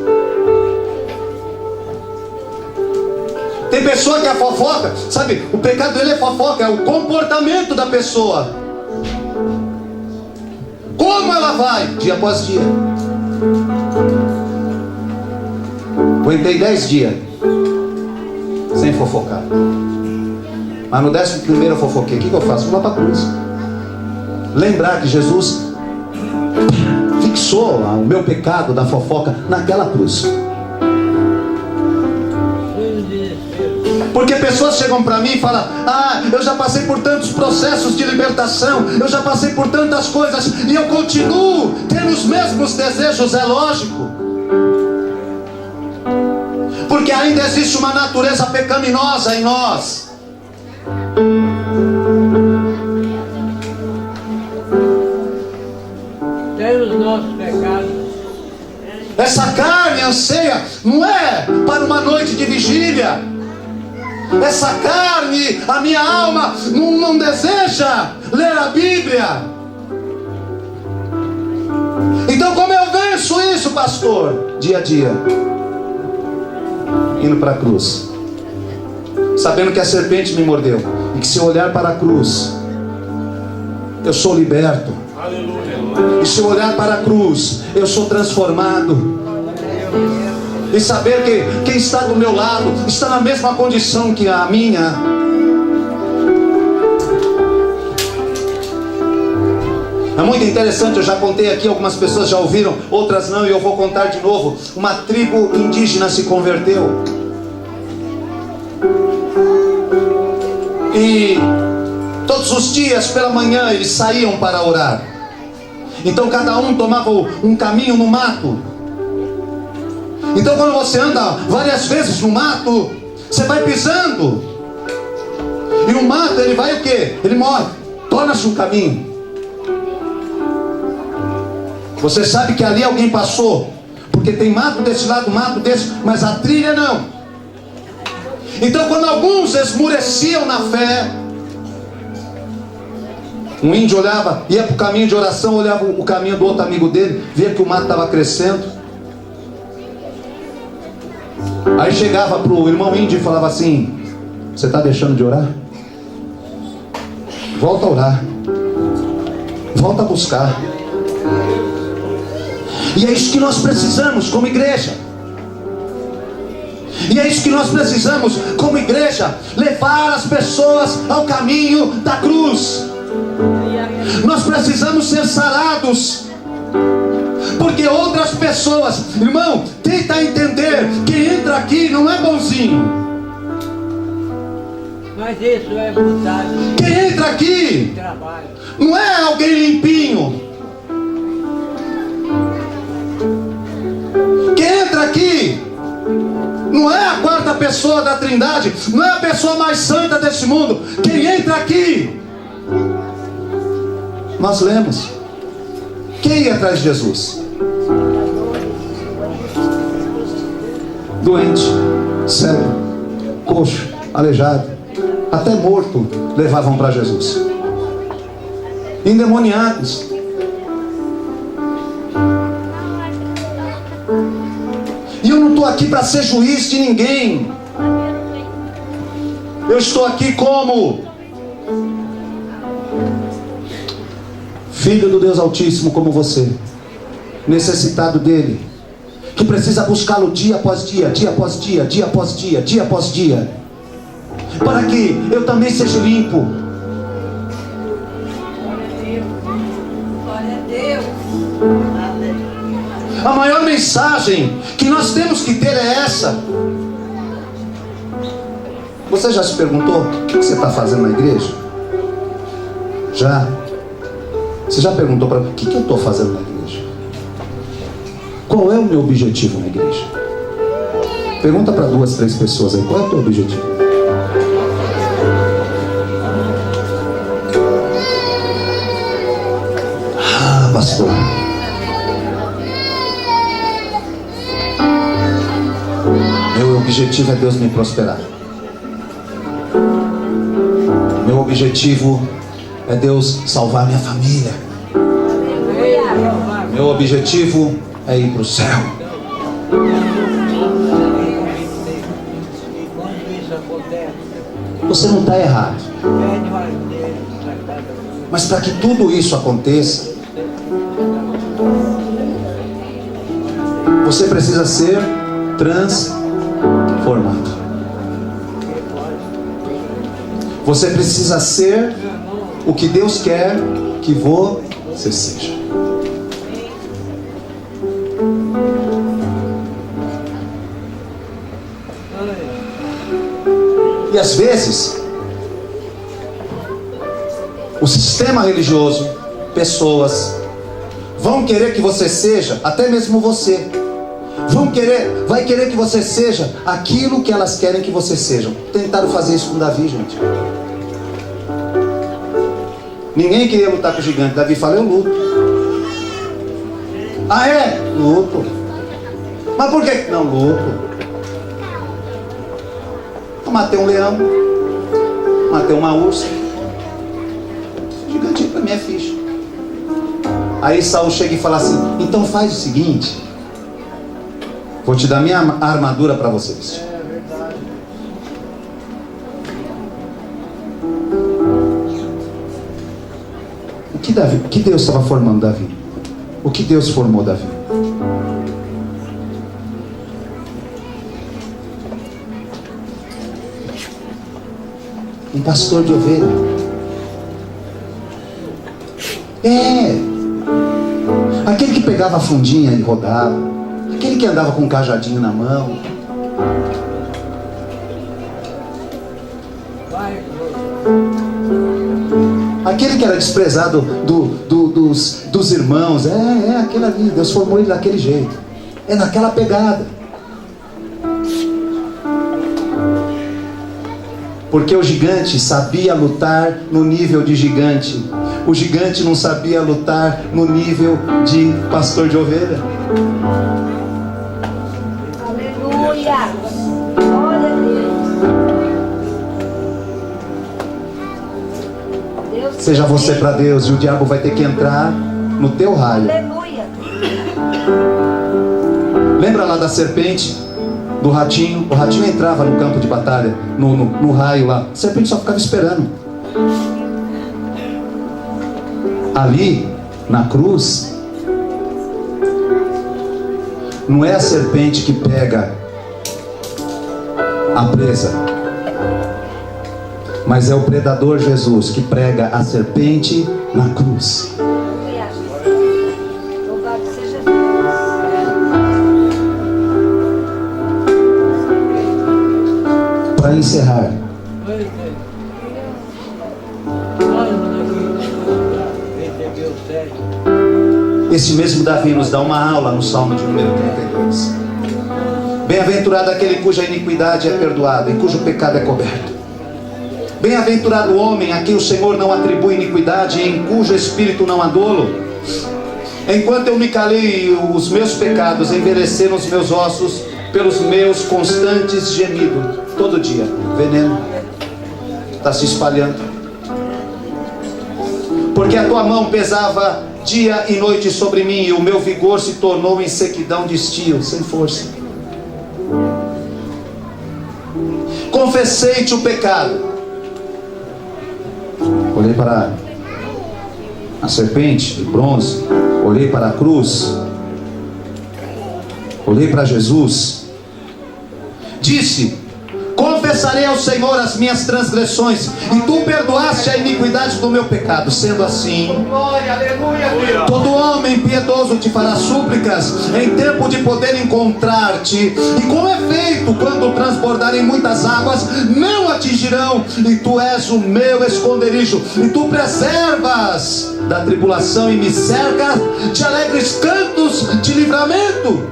Tem pessoa que é fofoca, sabe? O pecado dele é fofoca, é o comportamento da pessoa. Como ela vai? Dia após dia. Aguentei 10 dias sem fofocar. Mas no 11º eu fofoquei. O que eu faço? Vou lá para a cruz. Lembrar que Jesus fixou o meu pecado da fofoca naquela cruz. Porque pessoas chegam para mim e falam: eu já passei por tantos processos de libertação, eu já passei por tantas coisas e eu continuo tendo os mesmos desejos. É lógico, porque ainda existe uma natureza pecaminosa em nós. Tem os nossos pecados. Essa carne anseia, não é para uma noite de vigília. Essa carne, a minha alma, não deseja ler a Bíblia. Então como eu venço isso, pastor? Dia a dia, indo para a cruz, sabendo que a serpente me mordeu, e que se eu olhar para a cruz, eu sou liberto. E se eu olhar para a cruz, eu sou transformado. E saber que quem está do meu lado está na mesma condição que a minha. É muito interessante, eu já contei aqui, algumas pessoas já ouviram, outras não, e eu vou contar de novo. Uma tribo indígena se converteu. E todos os dias pela manhã eles saíam para orar. Então cada um tomava um caminho no mato. Então quando você anda várias vezes no mato, você vai pisando, e o mato ele vai o quê? Ele morre, torna-se um caminho. Você sabe que ali alguém passou, porque tem mato desse lado, mato desse, mas a trilha não. Então quando alguns esmureciam na fé, um índio olhava, ia para o caminho de oração, olhava o caminho do outro amigo dele, via que o mato estava crescendo. Aí chegava para o irmão índio e falava assim: você está deixando de orar? Volta a orar. Volta a buscar. E é isso que nós precisamos como igreja. E é isso que nós precisamos como igreja, levar as pessoas ao caminho da cruz. Nós precisamos ser sarados, porque outras pessoas, irmão, tenta entender, quem entra aqui não é bonzinho. Mas isso é vontade. Quem entra aqui Trabalho. não é alguém limpinho. Quem entra aqui não é a quarta pessoa da Trindade, não é a pessoa mais santa desse mundo. Quem entra aqui, nós lemos, quem ia atrás de Jesus? Doente, cego, coxo, aleijado, até morto levavam para Jesus. Endemoniados. E eu não estou aqui para ser juiz de ninguém. Eu estou aqui como filho do Deus Altíssimo, como você, necessitado dele, que precisa buscá-lo dia após dia, dia após dia, dia após dia, dia após dia, para que eu também seja limpo. Glória a Deus. A maior mensagem que nós temos que ter é essa. Você já se perguntou o que você está fazendo na igreja? Já? Você já perguntou para mim, o que eu estou fazendo na igreja? Qual é o meu objetivo na igreja? Pergunta para 2, 3 pessoas aí, qual é o teu objetivo? Ah, pastor, meu objetivo é Deus me prosperar. Meu objetivo é Deus salvar minha família. Meu objetivo é ir para o céu. E quando isso acontece, Você não está errado. pede mais dele na casa do Mas para que tudo isso aconteça, você precisa ser transformado. Você precisa ser o que Deus quer que você seja. E às vezes o sistema religioso, pessoas vão querer que você seja, até mesmo você, vai querer que você seja aquilo que elas querem que você seja. Tentaram fazer isso com Davi, gente. Ninguém queria lutar com o gigante. Davi fala, eu luto. Ah, é? Luto. Mas por que não luto? Eu matei um leão, matei uma ursa. Gigantinho para mim é ficha. Aí Saul chega e fala assim, então faz o seguinte, vou te dar minha armadura para você vestir. O que Deus estava formando Davi? O que Deus formou Davi? Um pastor de ovelha. Aquele que pegava a fundinha e rodava. Aquele que andava com um cajadinho na mão. Aquele que era desprezado dos irmãos. Aquele ali. Deus formou ele daquele jeito. É naquela pegada. Porque o gigante sabia lutar no nível de gigante. O gigante não sabia lutar no nível de pastor de ovelha. Aleluia. Glória a Deus. Seja você para Deus e o diabo vai ter que entrar no teu raio. Aleluia. Lembra lá da serpente, do ratinho? O ratinho entrava no campo de batalha, no raio lá. A serpente só ficava esperando. Ali na cruz, não é a serpente que pega a presa, mas é o predador Jesus que prega a serpente na cruz. Louvado seja Deus. Para encerrar, Pois é. Nós recebeu o céu. esse mesmo Davi nos dá uma aula no Salmo de número 32. Bem-aventurado aquele cuja iniquidade é perdoada e cujo pecado é coberto. Bem-aventurado o homem a quem o Senhor não atribui iniquidade e em cujo espírito não há dolo. Enquanto eu me calei, os meus pecados envelheceram os meus ossos pelos meus constantes gemidos. Todo dia, veneno está se espalhando. Porque a tua mão pesava dia e noite sobre mim, e o meu vigor se tornou em sequidão de estio, sem força. Confessei-te o pecado. Olhei para a serpente de bronze, olhei para a cruz, olhei para Jesus. Disse: confessarei ao Senhor as minhas transgressões, e tu perdoaste a iniquidade do meu pecado. Sendo assim, todo homem piedoso te fará súplicas em tempo de poder encontrar-te, e com efeito, quando transbordarem muitas águas, não atingirão. E tu és o meu esconderijo, e tu preservas da tribulação e me cercas de alegres cantos de livramento.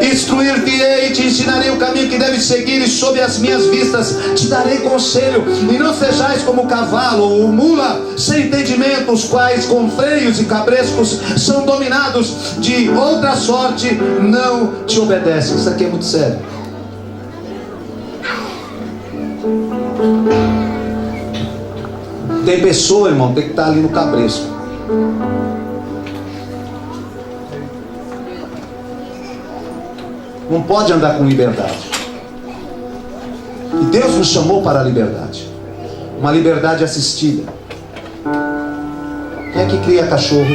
Instruir-te-ei e te ensinarei o caminho que deves seguir, e sob as minhas vistas te darei conselho. E não sejais como o cavalo ou mula sem entendimento, os quais com freios e cabrescos são dominados, de outra sorte não te obedecem. Isso aqui é muito sério. Tem pessoa, irmão, tem que estar ali no cabresco. Não pode andar com liberdade. E Deus nos chamou para a liberdade. Uma liberdade assistida. Quem é que cria cachorro?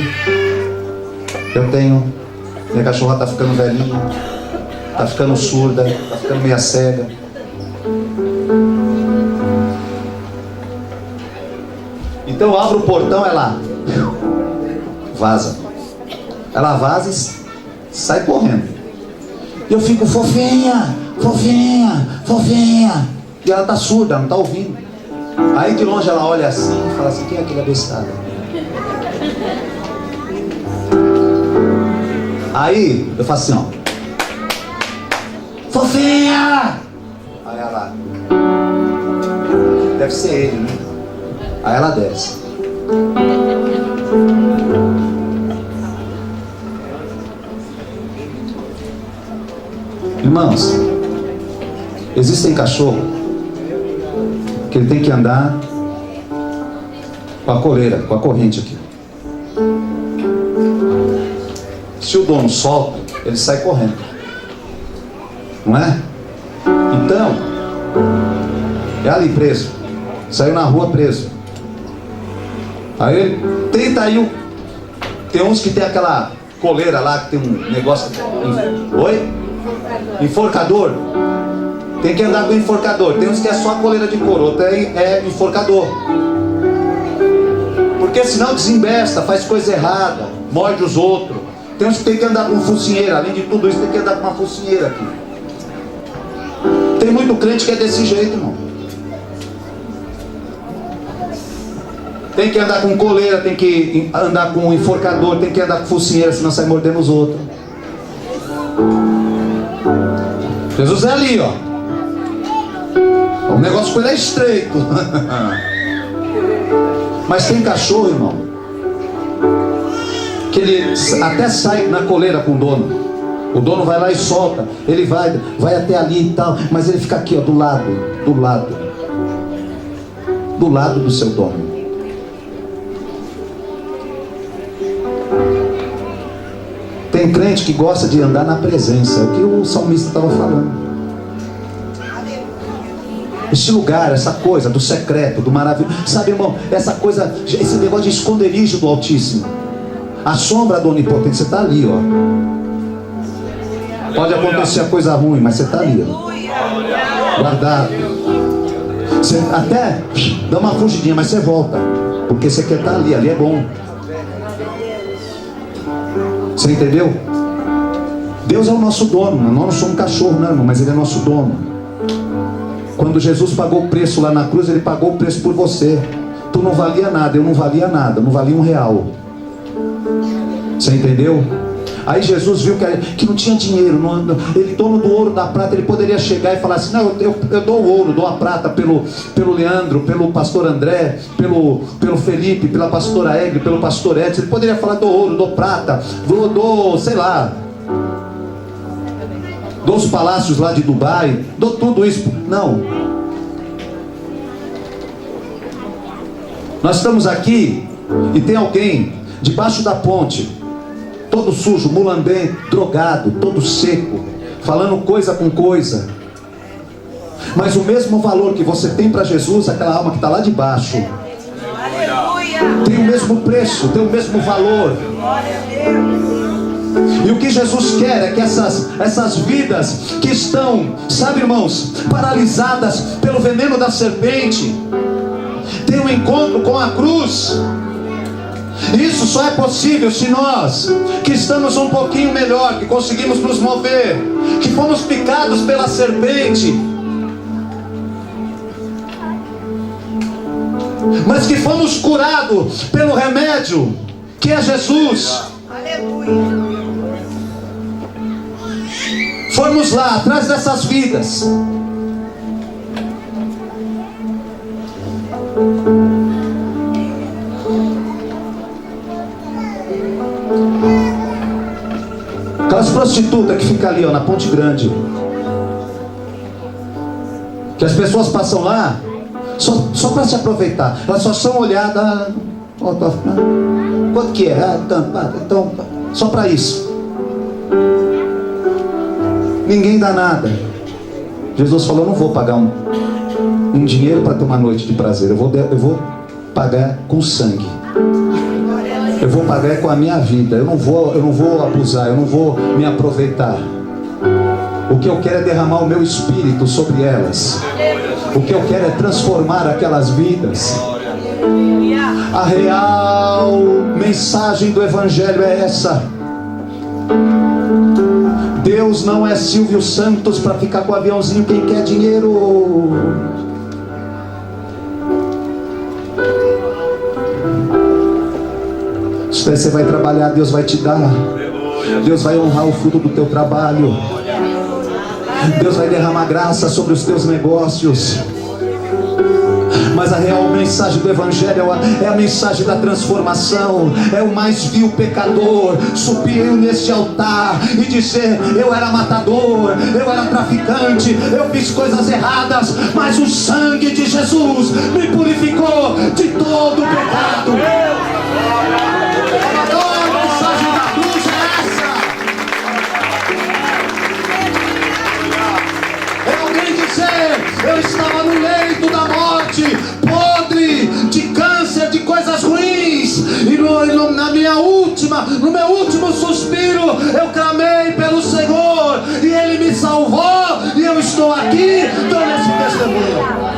Eu tenho. Minha cachorra está ficando velhinha, está ficando surda, está ficando meia cega. Então eu abro o portão, ela vaza. Ela vaza e sai correndo. E eu fico: fofinha, fofinha, fofinha. E ela está surda, não está ouvindo. Aí de longe ela olha assim e fala assim: quem é aquele abestado? Aí eu faço assim, ó: fofinha. Aí ela: deve ser ele, né? Aí ela desce. Irmãos, existem cachorros que ele tem que andar com a coleira, com a corrente aqui. Se o dono solta, ele sai correndo, não é? Então, é ali preso, saiu na rua preso. Aí ele tenta aí. Tem uns que tem aquela coleira lá, que tem um negócio. Oi? Enforcador. Tem que andar com enforcador. Tem uns que é só a coleira de couro, outro é enforcador. Porque senão desembesta, faz coisa errada, morde os outros. Tem uns que tem que andar com focinheira. Além de tudo isso, tem que andar com uma focinheira aqui. Tem muito crente que é desse jeito, irmão. Tem que andar com coleira, tem que andar com enforcador, tem que andar com focinheira, senão sai mordendo os outros. Jesus é ali, ó. O negócio com ele é estreito. Mas tem cachorro, irmão, que ele até sai na coleira com o dono. O dono vai lá e solta. Ele vai até ali e tal, mas ele fica aqui, ó, do lado do seu dono. Tem crente que gosta de andar na presença. É o que o salmista estava falando. Esse lugar, essa coisa do secreto, do maravilhoso. Sabe, irmão, essa coisa, esse negócio de esconderijo do Altíssimo. A sombra do Onipotente, você está ali, ó. Pode acontecer a coisa ruim, mas você está ali, ó. Guardado. Você até dá uma fugidinha, mas você volta. Porque você quer estar ali, ali é bom. Você entendeu? Deus é o nosso dono. Nós não somos um cachorro, não, irmão, mas Ele é nosso dono. Quando Jesus pagou o preço lá na cruz, Ele pagou o preço por você. Tu não valia nada, eu não valia nada, não valia R$1. Você entendeu? Aí Jesus viu que não tinha dinheiro, ele, dono do ouro, da prata, ele poderia chegar e falar assim: não, eu dou o ouro, dou a prata pelo Leandro, pelo pastor André, pelo Felipe, pela pastora Egre, pelo pastor Edson. Ele poderia falar: dou ouro, dou prata, dou sei lá, dou os palácios lá de Dubai, dou tudo isso. Não. Nós estamos aqui e tem alguém debaixo da ponte, todo sujo, mulambento, drogado, todo seco, falando coisa com coisa. Mas o mesmo valor que você tem para Jesus, aquela alma que está lá de baixo, tem o mesmo preço, tem o mesmo valor. E o que Jesus quer é que essas vidas que estão, sabe, irmãos, paralisadas pelo veneno da serpente, tenham um encontro com a cruz. Isso só é possível se nós, que estamos um pouquinho melhor, que conseguimos nos mover, que fomos picados pela serpente, mas que fomos curados pelo remédio, que é Jesus. Aleluia. Formos lá, atrás dessas vidas. Aquelas prostitutas que ficam ali, ó, na Ponte Grande, que as pessoas passam lá só para se aproveitar. Elas só são olhadas. Quanto que é? Então, só para isso. Ninguém dá nada. Jesus falou: eu não vou pagar um dinheiro para ter uma noite de prazer. Eu vou pagar com sangue. Eu vou pagar com a minha vida. Eu não vou abusar, eu não vou me aproveitar. O que eu quero é derramar o meu espírito sobre elas. O que eu quero é transformar aquelas vidas. A real mensagem do Evangelho é essa. Deus não é Silvio Santos para ficar com o aviãozinho quem quer dinheiro. Se você vai trabalhar, Deus vai te dar. Deus vai honrar o fruto do teu trabalho. Deus vai derramar graça sobre os teus negócios. Mas a real mensagem do Evangelho é a mensagem da transformação. É o mais vil pecador subir neste altar e dizer: eu era matador, eu era traficante, eu fiz coisas erradas, mas o sangue de Jesus me purificou de todo o pecado. A mensagem da cruz é essa. É alguém dizer: eu estava no leito da morte, podre de câncer, de coisas ruins, e no meu último suspiro eu clamei pelo Senhor e Ele me salvou, e eu estou aqui dando esse testemunho.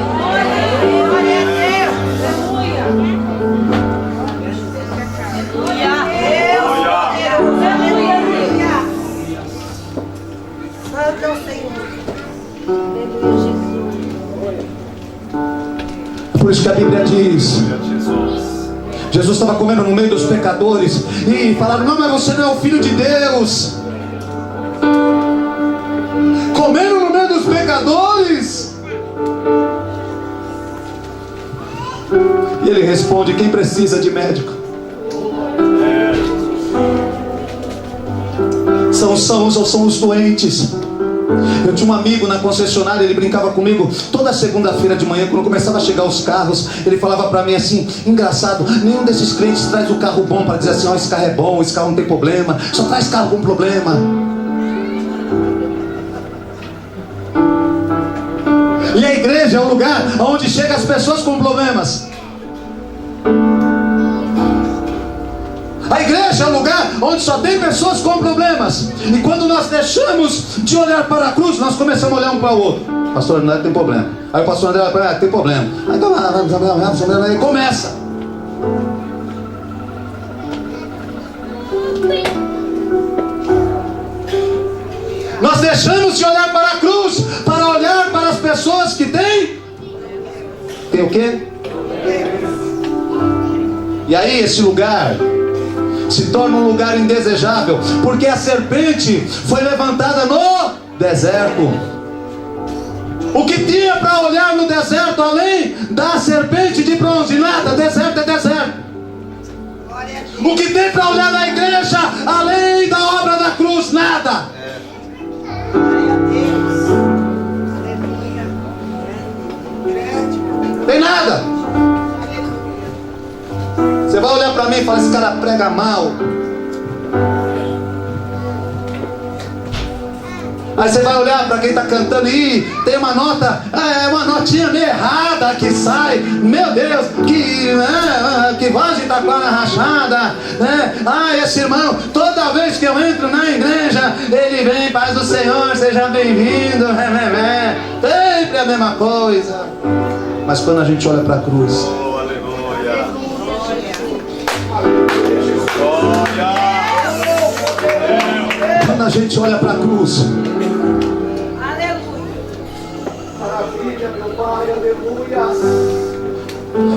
Por isso que a Bíblia diz: Jesus estava comendo no meio dos pecadores e falaram: não, mas você não é o Filho de Deus. Comendo no meio dos pecadores. E ele responde: quem precisa de médico? São os sãos ou são os doentes? Eu tinha um amigo na concessionária, ele brincava comigo toda segunda-feira de manhã, quando começava a chegar os carros, ele falava para mim assim: engraçado, nenhum desses clientes traz o carro bom para dizer assim: ó, esse carro é bom, esse carro não tem problema, só traz carro com problema. E a igreja é um lugar onde chegam as pessoas com problemas. A igreja é um lugar onde só tem pessoas com problemas. E quando nós deixamos de olhar para a cruz, nós começamos a olhar um para o outro. Pastor André tem problema. Aí o pastor André olha para tem problema. Aí começa. Nós deixamos de olhar para a cruz para olhar para as pessoas que têm o quê? E aí esse lugar se torna um lugar indesejável, porque a serpente foi levantada no deserto. O que tinha para olhar no deserto além da serpente de bronze? Nada. Deserto é deserto. O que tem para olhar na igreja além da obra da cruz? Nada. Tem nada. Você vai olhar para mim e falar: esse cara prega mal. Aí você vai olhar para quem está cantando e tem uma nota, é uma notinha meio errada que sai. Meu Deus, que voz de taquara rachada, né? Esse irmão, toda vez que eu entro na igreja, ele vem: paz do Senhor, seja bem-vindo. Sempre a mesma coisa. Mas quando a gente olha para a cruz, Oh, aleluia. quando a gente olha para a cruz,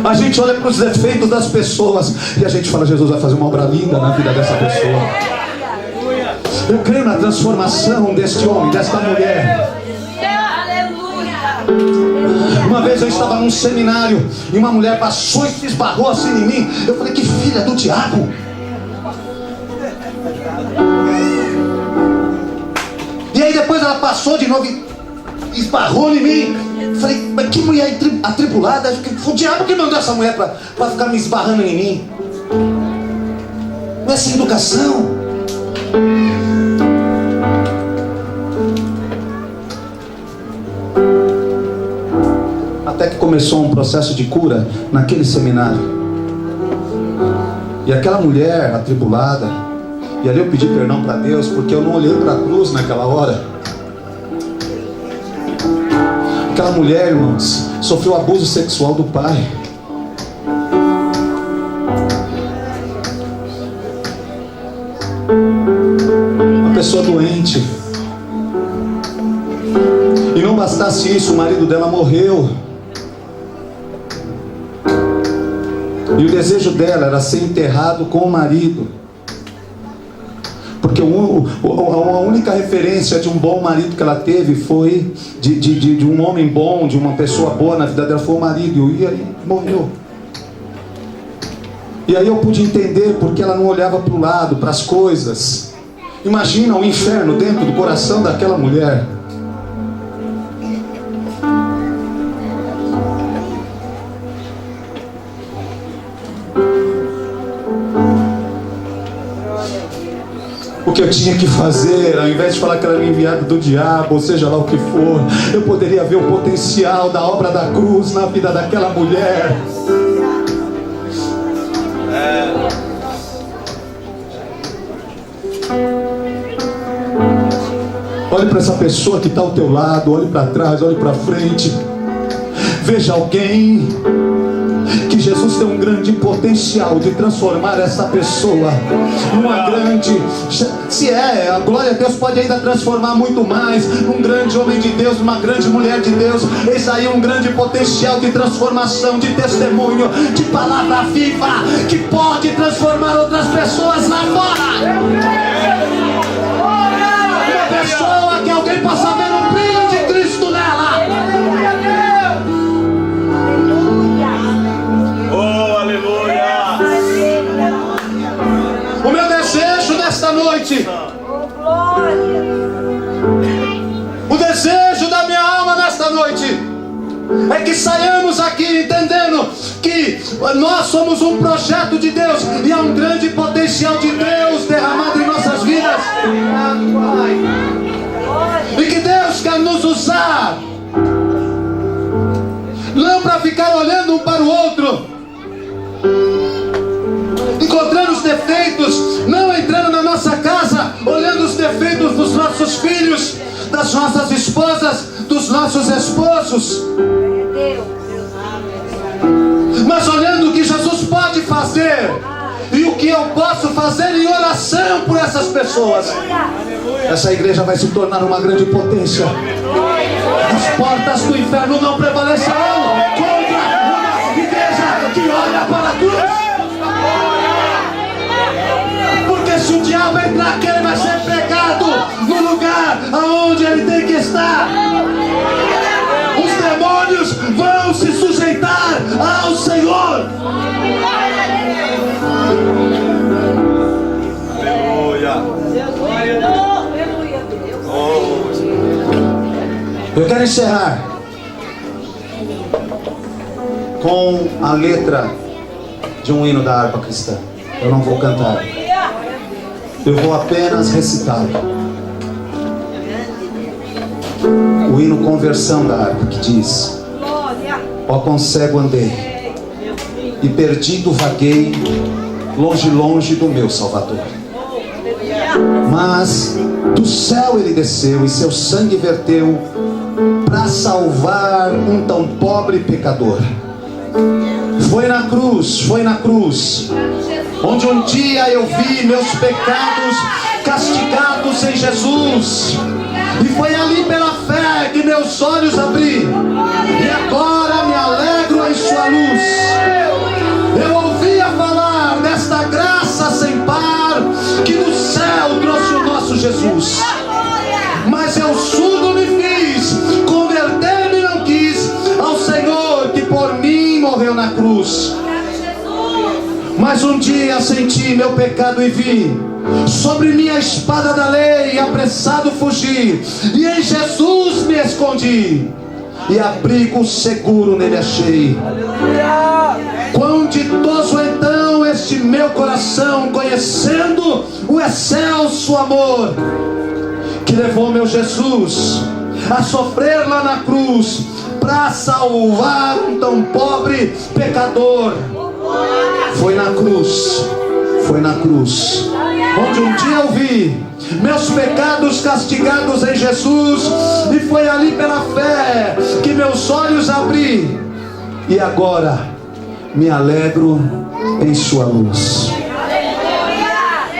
a gente olha para os defeitos das pessoas e a gente fala: Jesus vai fazer uma obra linda na vida dessa pessoa. Eu creio na transformação deste homem, desta mulher. Uma vez eu estava num seminário e uma mulher passou e se esbarrou assim em mim. Eu falei: que filha do diabo. E aí depois ela passou de novo e esbarrou em mim. Eu falei: mas que mulher atribulada. Foi o diabo que mandou essa mulher para ficar me esbarrando em mim. Não é sem educação. Até que começou um processo de cura naquele seminário. E aquela mulher atribulada, e ali eu pedi perdão para Deus, porque eu não olhei para a cruz naquela hora. Aquela mulher, irmãos, sofreu abuso sexual do pai. Uma pessoa doente. E não bastasse isso, o marido dela morreu. E o desejo dela era ser enterrado com o marido. Porque a única referência de um bom marido que ela teve foi de um homem bom, de uma pessoa boa na vida dela, foi o marido. E aí morreu. E aí eu pude entender porque ela não olhava para o lado, para as coisas. Imagina o inferno dentro do coração daquela mulher. O que eu tinha que fazer, ao invés de falar que ela era enviada do diabo, ou seja lá o que for, eu poderia ver o potencial da obra da cruz na vida daquela mulher. Olhe para essa pessoa que está ao teu lado, olhe para trás, olhe para frente. Veja alguém que Jesus tem um grande potencial de transformar essa pessoa numa grande, a glória a Deus pode ainda transformar muito mais, num grande homem de Deus, numa grande mulher de Deus. Eis aí um grande potencial de transformação, de testemunho, de palavra viva, que pode transformar outras pessoas lá fora. Uma pessoa que alguém possa ver o brilho de Cristo nela. O meu desejo nesta noite, o desejo da minha alma nesta noite, é que saiamos aqui entendendo que nós somos um projeto de Deus e há um grande potencial de Deus derramado em nossas vidas, e que Deus quer nos usar para ficar olhando um para o outro, encontrando os defeitos, não entrando na nossa casa, olhando os defeitos dos nossos filhos, das nossas esposas, dos nossos esposos, mas olhando o que Jesus pode fazer e o que eu posso fazer em oração por essas pessoas. Essa igreja vai se tornar uma grande potência. As portas do inferno não prevalecerão contra uma igreja que olha para a cruz. Porque se o diabo entrar aqui, ele vai ser pregado no lugar aonde ele tem que estar. Os demônios vão se sujeitar ao Senhor. Eu quero encerrar com a letra de um hino da harpa cristã. Eu não vou cantar, eu vou apenas recitá-lo. O hino Conversão da harpa, que diz: ó quão cego andei e perdido vaguei, longe, longe do meu Salvador. Mas do céu ele desceu e seu sangue verteu para salvar um tão pobre pecador. Foi na cruz, onde um dia eu vi meus pecados castigados em Jesus. E foi ali pela fé que meus olhos abri, e agora me alegro em sua luz. Eu ouvia falar desta graça sem par, que do céu trouxe o nosso Jesus. Mas eu surdo me fiz, converter-me não quis ao Senhor que por mim morreu na cruz. Mas um dia senti meu pecado e vi sobre mim a espada da lei, apressado fugi, e em Jesus me escondi, e abrigo seguro nele achei. Quão ditoso então este meu coração, conhecendo o excelso amor que levou meu Jesus a sofrer lá na cruz para salvar um tão pobre pecador. Foi na cruz, onde um dia eu vi meus pecados castigados em Jesus, e foi ali pela fé que meus olhos abri, e agora me alegro em sua luz.